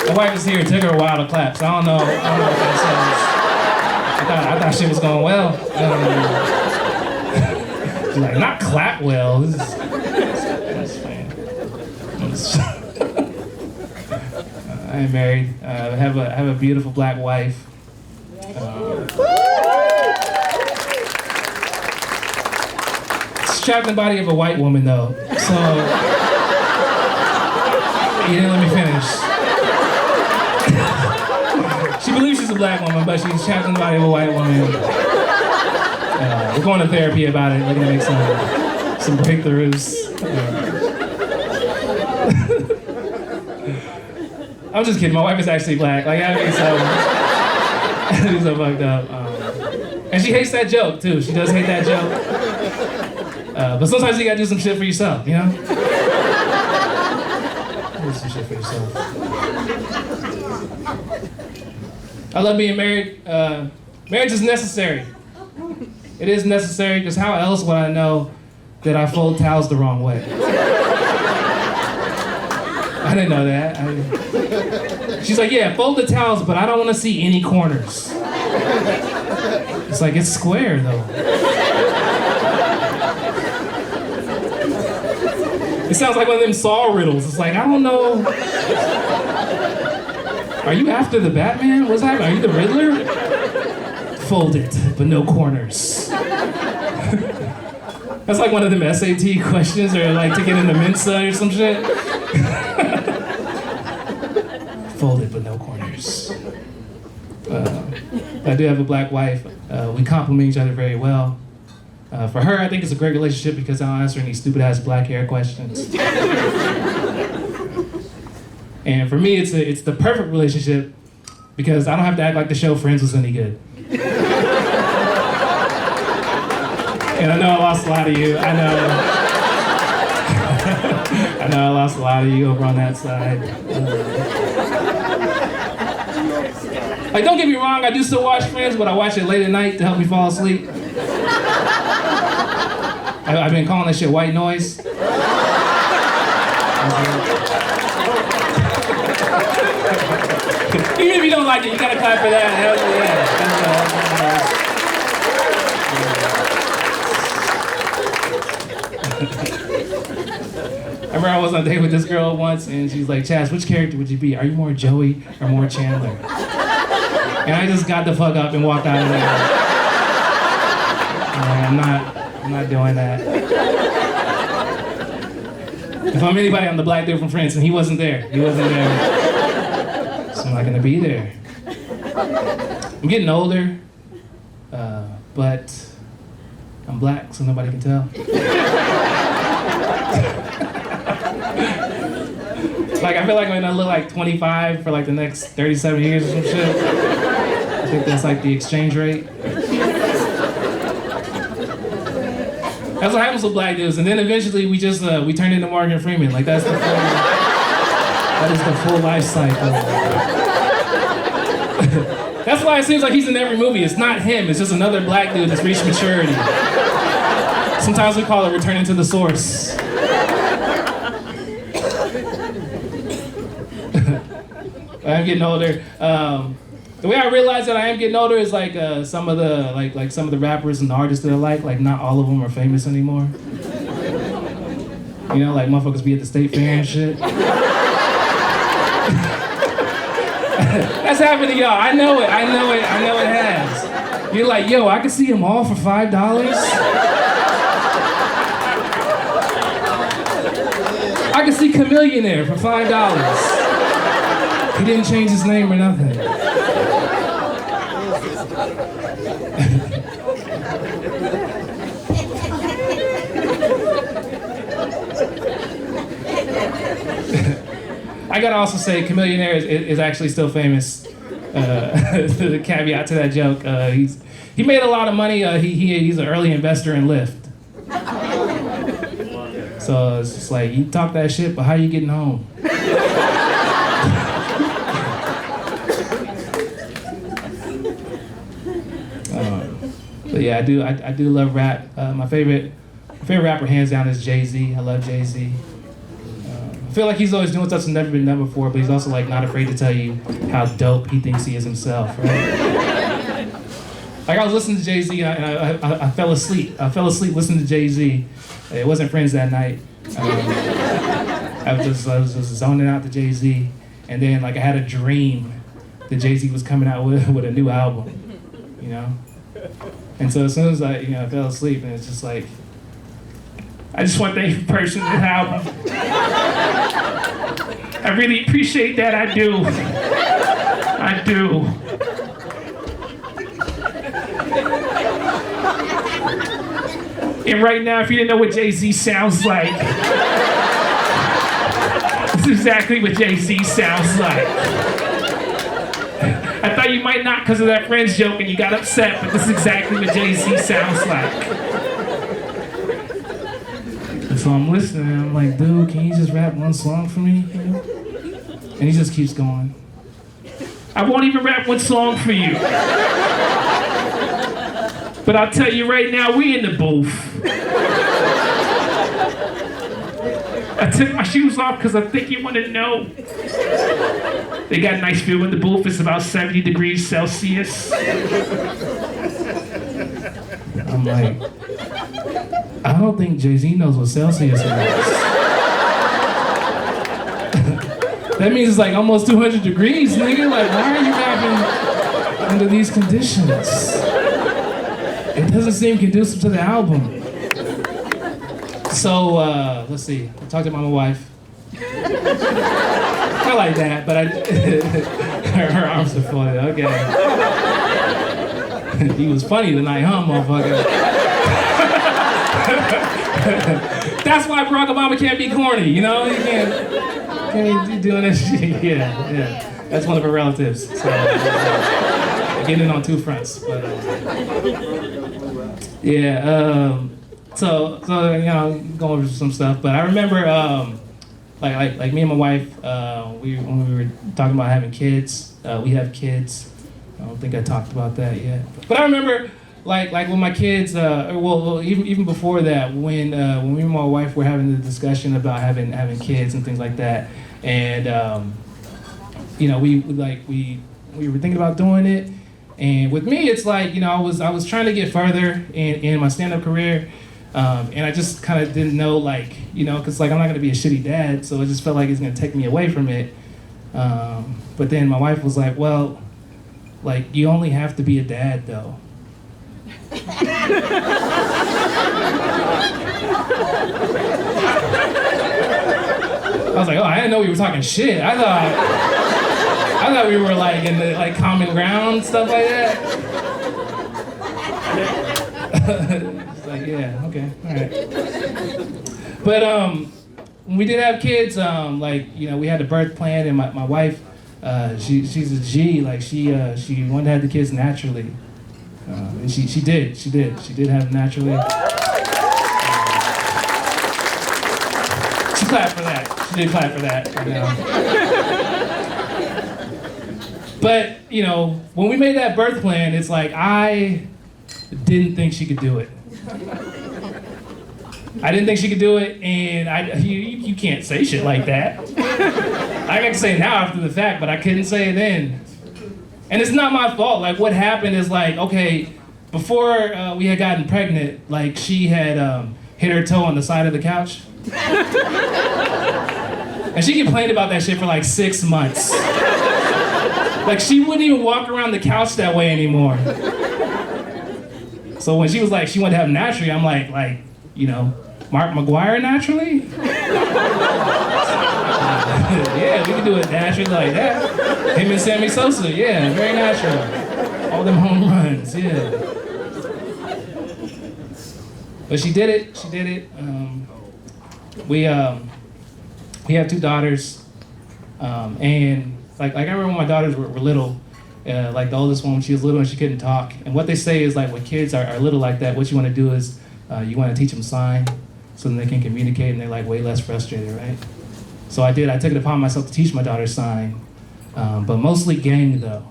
B: My wife is here. It took her a while to clap, so I don't know what that says. I thought shit was going well. She's like, not clap well. That's fine. I am married. I have a beautiful black wife. Trapped in the body of a white woman, though. So you didn't let me finish. She believes she's a black woman, but she's trapped in the body of a white woman. We're going to therapy about it, looking to make some breakthroughs. I'm just kidding. My wife is actually black. Like, I mean, so fucked up. And she hates that joke too. She does hate that joke. But sometimes you gotta do some shit for yourself, Do some shit for yourself. I love being married. Marriage is necessary. It is necessary, because how else would I know that I fold towels the wrong way? I didn't know that. She's like, yeah, fold the towels, but I don't want to see any corners. It's like, it's square though. It sounds like one of them Saw riddles. It's like, I don't know. Are you after the Batman? What's happening? Are you the Riddler? Fold it, but no corners. That's like one of them SAT questions, or like to get into Mensa or some shit. Fold it, but no corners. I do have a black wife. We complement each other very well. For her, I think it's a great relationship because I don't answer any stupid-ass black hair questions. And for me, it's the perfect relationship because I don't have to act like the show Friends was any good. And I know I lost a lot of you. I know I lost a lot of you over on that side. Like, don't get me wrong, I do still watch Friends, but I watch it late at night to help me fall asleep. I've been calling that shit white noise. Even if you don't like it, you gotta clap for that. Hell yeah. I remember I was on a date with this girl once, and she's like, Chazz, which character would you be? Are you more Joey or more Chandler? And I just got the fuck up and walked out of there. I'm not doing that. If I'm anybody, I'm the black dude from France, and he wasn't there. So I'm not gonna be there. I'm getting older, but I'm black, so nobody can tell. Like, I feel like I'm gonna look like 25 for like the next 37 years or some shit. I think that's like the exchange rate. That's what happens with black dudes, and then eventually we just we turn into Morgan Freeman. Like that is the full life cycle. That's why it seems like he's in every movie. It's not him. It's just another black dude that's reached maturity. Sometimes we call it returning to the source. I'm getting older. The way I realize that I am getting older is like some of the some of the rappers and the artists that I like not all of them are famous anymore. You know, like motherfuckers be at the state fair and shit. That's happened to y'all. I know it has. You're like, yo, I can see them all for $5. I can see Chamillionaire for $5. He didn't change his name or nothing. I gotta also say, Chamillionaire is actually still famous. The caveat to that joke, he made a lot of money. He's an early investor in Lyft. So it's just like, you talk that shit, but how you getting home? But yeah, I do love rap. My favorite rapper, hands down, is Jay-Z. I love Jay-Z. I feel like he's always doing stuff that's never been done before, but he's also like not afraid to tell you how dope he thinks he is himself, right? Like I was listening to Jay-Z and I fell asleep. I fell asleep listening to Jay-Z. It wasn't Friends that night. I was just zoning out to Jay-Z, and then like I had a dream that Jay-Z was coming out with a new album, you know. And so as soon as I fell asleep, and it's just like, I just want to thank the person in the album. I really appreciate that. I do. And right now, if you didn't know what Jay-Z sounds like, this is exactly what Jay-Z sounds like. I thought you might not because of that Friends joke and you got upset, but this is exactly what Jay-Z sounds like. And so I'm listening and I'm like, dude, can you just rap one song for me? You know? And he just keeps going. I won't even rap one song for you. But I'll tell you right now, we in the booth. I took my shoes off because I think you want to know. They got a nice view in the booth. It's about 70 degrees Celsius. I'm like, I don't think Jay-Z knows what Celsius is. That means it's like almost 200 degrees, nigga. Like, why are you rapping under these conditions? It doesn't seem conducive to the album. So, let's see. I talked about my wife. Not like that, but her arms are folded. Okay. He was funny tonight, huh, motherfucker? That's why Barack Obama can't be corny, you know? He can't be doing that shit. Yeah. That's one of her relatives. So, getting it on two fronts. But, so you know, going over some stuff. But I remember, like me and my wife, when we were talking about having kids, we have kids. I don't think I talked about that yet. But I remember like with my kids, even before that, when me and my wife were having the discussion about having kids and things like that, and we were thinking about doing it, and with me, it's like I was trying to get further in my stand-up career, and I just kind of didn't know because I'm not gonna be a shitty dad, so it just felt like it's gonna take me away from it. But then my wife was like, well, you only have to be a dad though. I was like, oh, I didn't know we were talking shit. I thought we were in the common ground, stuff like that. It's like, yeah, okay, all right. But when we did have kids, we had the birth plan, and my wife, she's a G. She wanted to have the kids naturally, and she did have them naturally. She clapped for that. She did clap for that. But when we made that birth plan, it's like I didn't think she could do it. I didn't think she could do it, and you can't say shit like that. I can say it now after the fact, but I couldn't say it then. And it's not my fault. What happened is okay, before we had gotten pregnant, she had hit her toe on the side of the couch. And she complained about that shit for 6 months. She wouldn't even walk around the couch that way anymore. So when she was she wanted to have naturally, I'm like, Mark McGuire naturally? Yeah, we can do it naturally like that. Him and Sammy Sosa, yeah, very natural. All them home runs, yeah. But she did it. We have 2 daughters, and I remember when my daughters were little, the oldest one, when she was little and she couldn't talk. And what they say is when kids are little like that, what you want to do is you want to teach them sign so then they can communicate and they're way less frustrated, right? So I did. I took it upon myself to teach my daughter sign, but mostly gang though.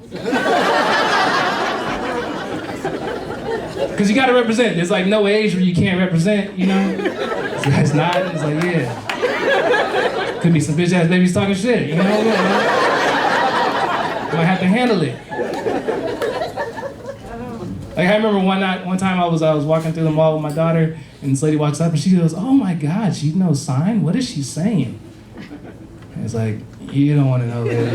B: Because you got to represent. There's no age where you can't represent, It's not. It's yeah. Could be some bitch ass babies talking shit, Might have to handle it. I remember one time I was walking through the mall with my daughter, and this lady walks up and she goes, "Oh my God, she knows sign? What is she saying?" And it's you don't want to know that.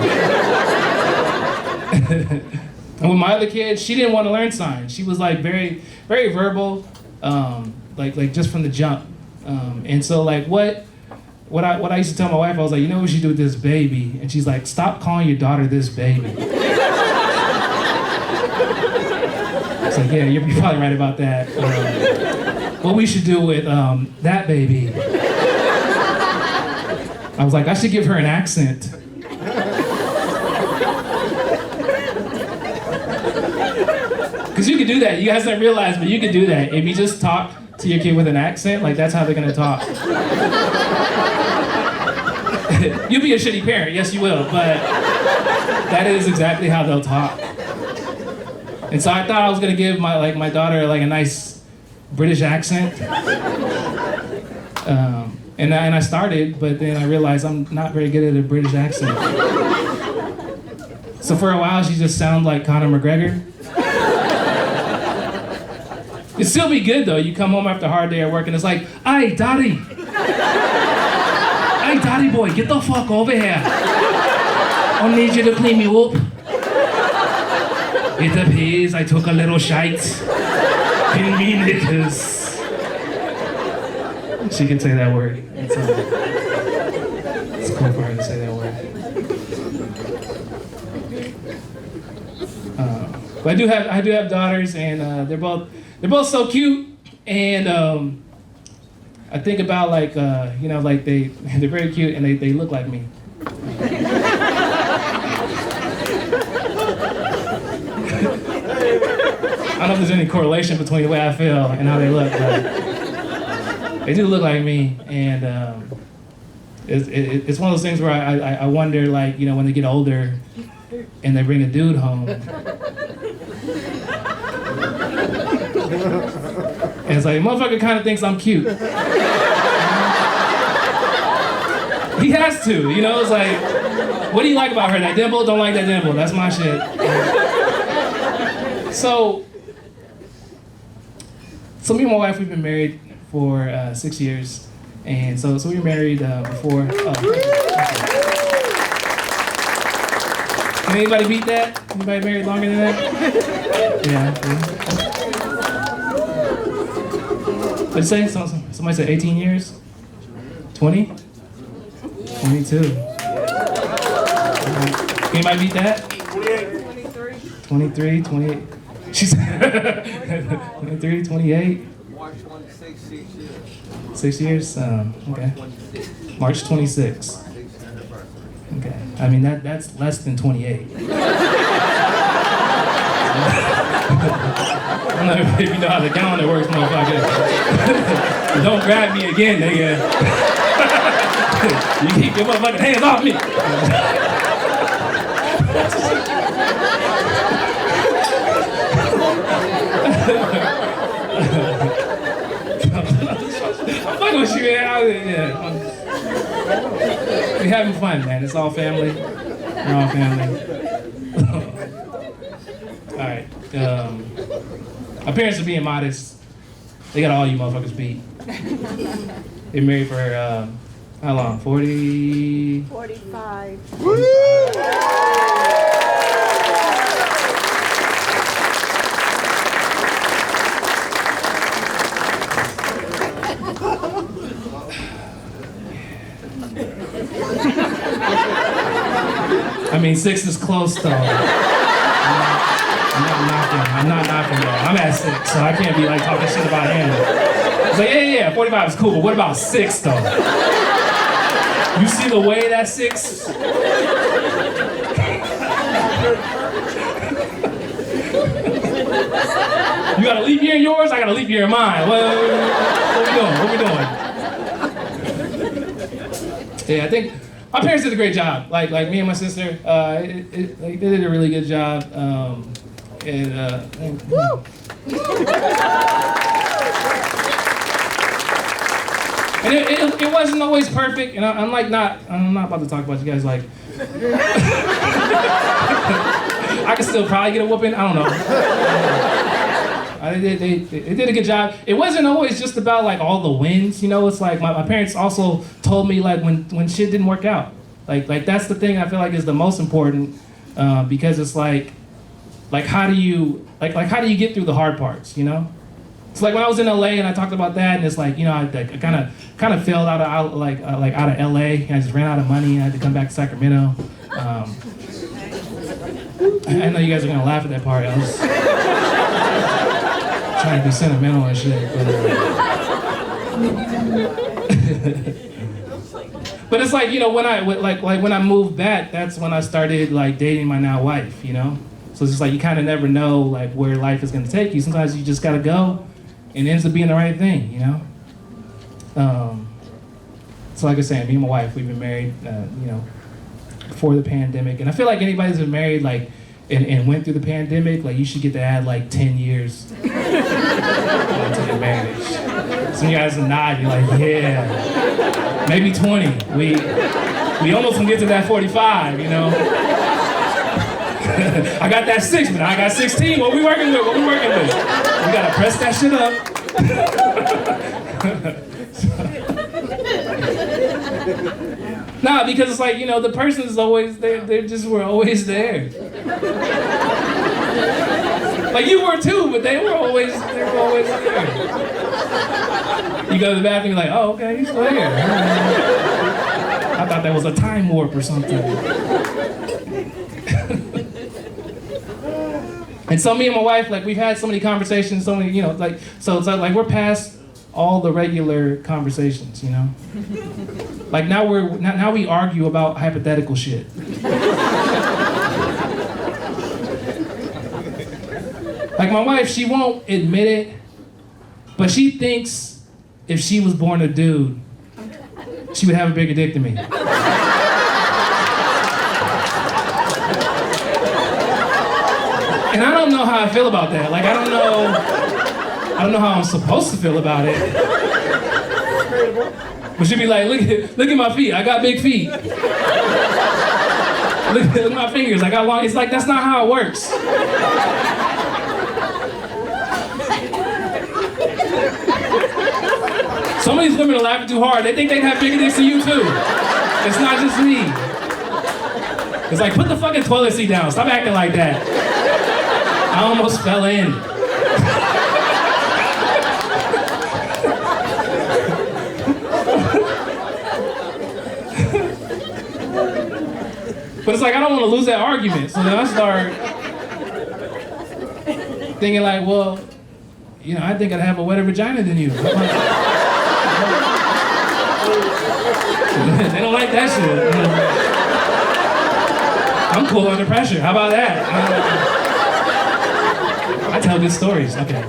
B: And with my other kid, she didn't want to learn sign. She was very, very verbal, just from the jump. And so what I used to tell my wife, I was you know what we should do with this baby? And she's like, stop calling your daughter this baby. It's yeah, you're probably right about that. What we should do with that baby? I was I should give her an accent. Because you can do that. You guys don't realize, but you can do that. If you just talk to your kid with an accent, that's how they're gonna talk. You'll be a shitty parent, yes you will, but that is exactly how they'll talk. And so I thought I was gonna give my daughter a nice British accent. And I started, but then I realized I'm not very good at a British accent. So for a while she just sounded like Conor McGregor. It'd still be good though. You come home after a hard day at work and it's "Aye, daddy. Aye, daddy boy, get the fuck over here. I need you to clean me up. It appears I took a little shite. Didn't mean it, 'cause..." She can say that word. It's cool for her to say that word. But I do have daughters, and they're both so cute, and I think about they're very cute and they look like me. I don't know if there's any correlation between the way I feel and how they look, but they do look like me, and it's one of those things where I wonder, when they get older and they bring a dude home, And it's like, motherfucker kind of thinks I'm cute. He has to, you know, it's like, what do you like about her? That dimple? Don't like that dimple. That's my shit. So me and my wife, we've been married for 6 years. And so we were married before. Can anybody beat that? Anybody married longer than that? Yeah. What'd you say? Somebody said 18 years? 20? 22. Anybody beat that? 23, 28. She said 23, 28.
C: March 26, 6 years.
B: 6 years? Okay. March 26. Okay. I mean, that's less than 28. I don't know if you know how the calendar works, motherfucker. Don't grab me again, nigga. You keep your motherfucking hands off me. I'm fucking with you, man. Yeah. We're having fun, man. It's all family. We're all family. All right. My parents are being modest. They got all you motherfuckers beat. They're married for how long? 40?
D: 45.
B: I mean, 6 is close though. I'm not knocking that. I'm at 6, so I can't be like talking shit about him. It's like, yeah, 45 is cool, but what about 6 though? You see the way that 6? You got a leap year in yours, I got a leap year in mine. What we doing? Yeah, I think my parents did a great job. Like me and my sister, they did a really good job. And it wasn't always perfect, and I'm not about to talk about you guys like. I could still probably get a whooping. I don't know. They did a good job. It wasn't always just about like all the wins, you know. It's like my parents also told me like when shit didn't work out, like that's the thing I feel like is the most important, because it's like how do you get through the hard parts, you know? It's like when I was in LA and I talked about that, and it's like, you know, I kind of failed out of LA. I just ran out of money and I had to come back to Sacramento. I know you guys are gonna laugh at that part. I was trying to be sentimental and shit, but it's like, you know, when I moved back, that's when I started like dating my now wife, you know. So it's just like you kind of never know like where life is gonna take you. Sometimes you just gotta go, and it ends up being the right thing, you know. So like I said, me and my wife, we've been married, you know, before the pandemic, and I feel like anybody who's been married like and went through the pandemic, like you should get to add like 10 years to your marriage. Some of you guys are nodding, you're like, yeah, maybe 20. We almost can get to that 45, you know. I got that 6, but I got 16. What we working with? We gotta press that shit up. Nah, because it's like, you know, the person is always there. We're always there. Like you were too, but they were always there. You go to the bathroom, you're like, oh, okay, he's still here. I thought that was a time warp or something. And so me and my wife, like we've had so many conversations, so many, you know, like, so it's like we're past all the regular conversations, you know? Like now we argue about hypothetical shit. Like my wife, she won't admit it, but she thinks if she was born a dude, she would have a bigger dick than me. And I don't know how I feel about that. Like, I don't know. I don't know how I'm supposed to feel about it. But she'd be like, look at my feet. I got big feet. Look at my fingers. I got long. It's like, that's not how it works. Some of these women are laughing too hard. They think they can have bigger dicks than you too. It's not just me. It's like, put the fucking toilet seat down. Stop acting like that. I almost fell in. But it's like, I don't want to lose that argument. So then I start thinking like, well, you know, I think I'd have a wetter vagina than you. They don't like that shit. I'm cool under pressure. How about that? I tell good stories. Okay.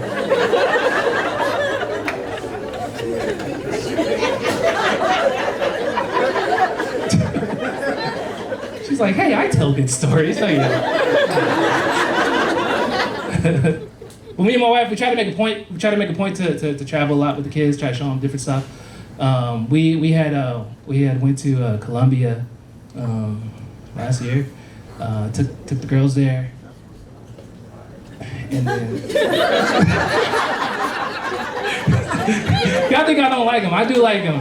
B: She's like, hey, I tell good stories. No, you don't. Well, me and my wife, we try to make a point. We try to make a point to travel a lot with the kids. Try to show them different stuff. We had went to Colombia last year. Took the girls there, and then y'all think I don't like them? I do like them.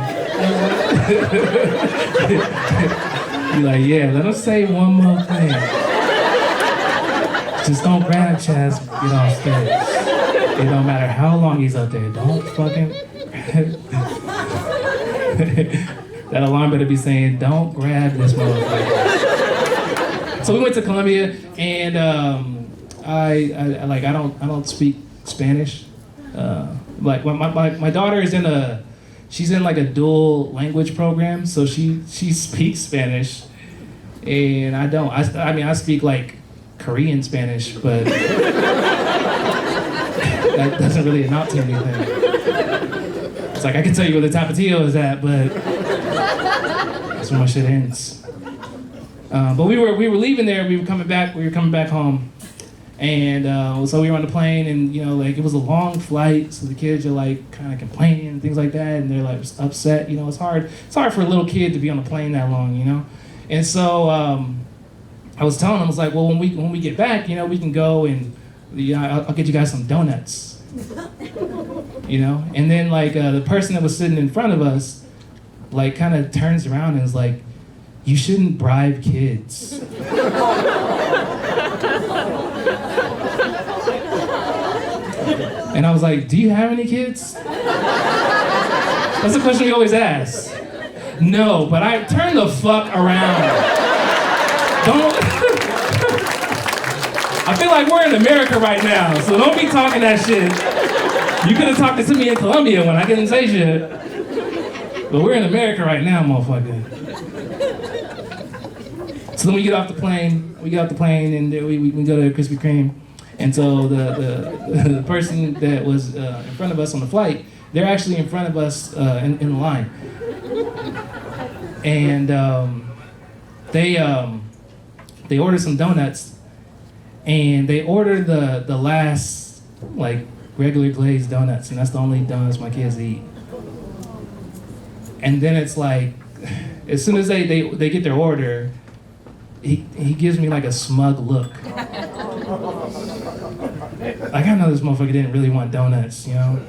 B: Be like, yeah, let us say one more thing. Just don't grab Chazz, get off stage. It don't matter how long he's up there. Don't fucking. That alarm better be saying, don't grab this motherfucker. So we went to Colombia, and I don't speak Spanish. Like my daughter is she's in like a dual language program, so she speaks Spanish, and I don't. I mean I speak like Korean Spanish, but that doesn't really amount to anything. It's like I can tell you where the Tapatio is at, but that's where my shit ends. But we were leaving there. We were coming back home, and so we were on the plane, and you know, like it was a long flight, so the kids are like kind of complaining and things like that, and they're like upset. You know, it's hard for a little kid to be on a plane that long, you know. And so I was telling them, I was like, well, when we get back, you know, we can go and I'll get you guys some donuts, you know. And then like the person that was sitting in front of us, like kind of turns around and is like, you shouldn't bribe kids. And I was like, do you have any kids? That's the question we always ask. No, but I turn the fuck around. Don't. I feel like we're in America right now, so don't be talking that shit. You could have talked to me in Colombia when I didn't say shit. But we're in America right now, motherfucker. So then we get off the plane, and we go to Krispy Kreme. And so the person that was in front of us on the flight, they're actually in front of us in the line. And they ordered some donuts, and they ordered the last like regular glazed donuts, and that's the only donuts my kids eat. And then it's like, as soon as they get their order, he gives me like a smug look. Like, I know this motherfucker didn't really want donuts, you know?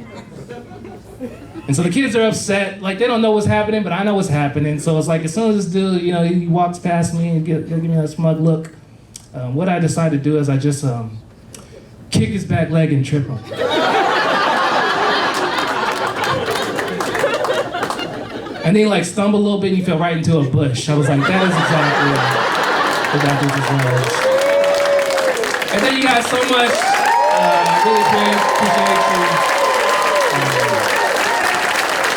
B: And so the kids are upset, like they don't know what's happening, but I know what's happening. So it's like, as soon as this dude, you know, he walks past me and give me a smug look, what I decide to do is I just kick his back leg and trip him. And then he like stumbled a little bit and he fell right into a bush. I was like, that is exactly what that dude was. And thank you guys so much. I really appreciate you.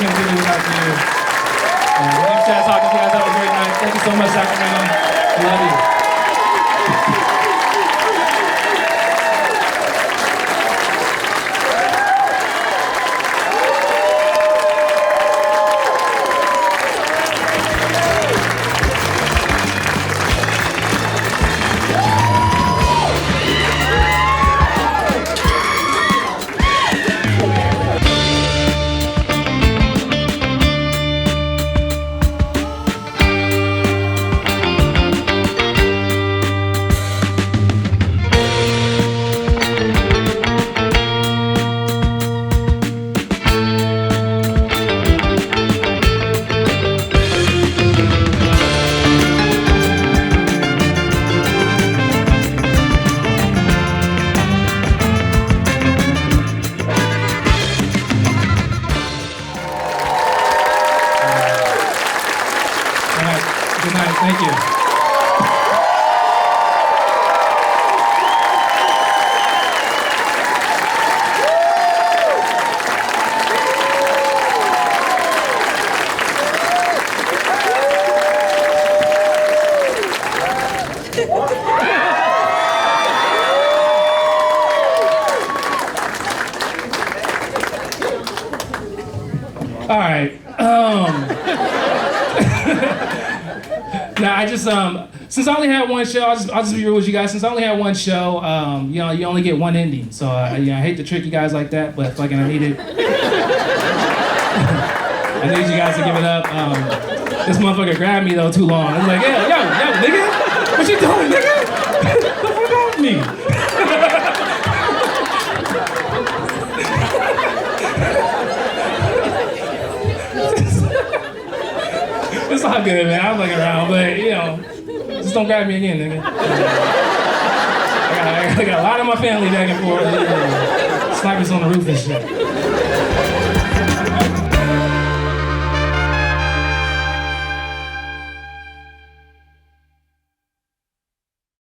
B: Can't do it without you. My name's Chazz Hawkins. You guys have a great night. Thank you so much, Sacramento. I love you. All right. Now I just since I only had one show, I'll just be real with you guys. Since I only had one show, you know, you only get one ending. So you know, I hate to trick you guys like that, but fucking I need it. I need you guys to give it up. This motherfucker grabbed me though too long. I was like, yeah, yo, nigga, what you doing, nigga? What the fuck off me? It's all good, man. I'm looking around, but you know, just don't grab me again, nigga. I got a lot of my family back and forth. Snipers on the roof and shit.